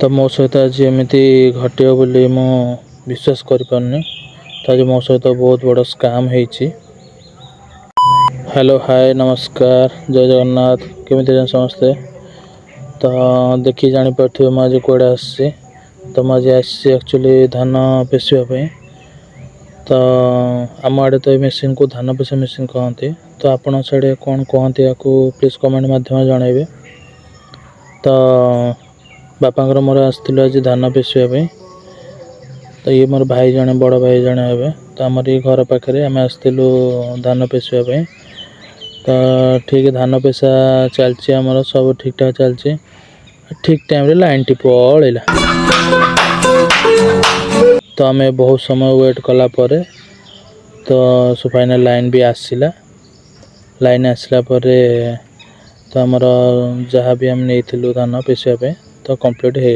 तो मो सहित आज एमती घटियो बोली मु विश्वास करिपारनी। तो आज मो सहित बहुत बड़ा स्कैम होईची। हेलो हाय नमस्कार जय जगन्नाथ केमी समस्ते। तो देखी जानी पार्थिव मैं आज कड़े आसी। तो मुझे आसी एक्चुअली धान पेशापी। तो आम आड़े तो मेसीन को धान पेशा मेसीन कहते। तो आपण साड़े कौन कहते या प्लीज कमेंट मध्यम जनइबे। तो बापा मोर आसलु आज धान पेशापी। तो ये मोर भाई जने बड़ भाई जने हे। तो आमर ये घर पाखे आम आसलु धान पेशापी। तो ठीक धान पेशा चलची आमर सब ठीक ठाक चलची। ठीक टाइम रे लाइन टी पळेला। तो आम बहुत समय वेट कला परे तो फाइनल लाइन भी आसला। लाइन आसला परे तो आमर जहाँ भी हम नहीं धान पेशापी तो कंप्लीट हो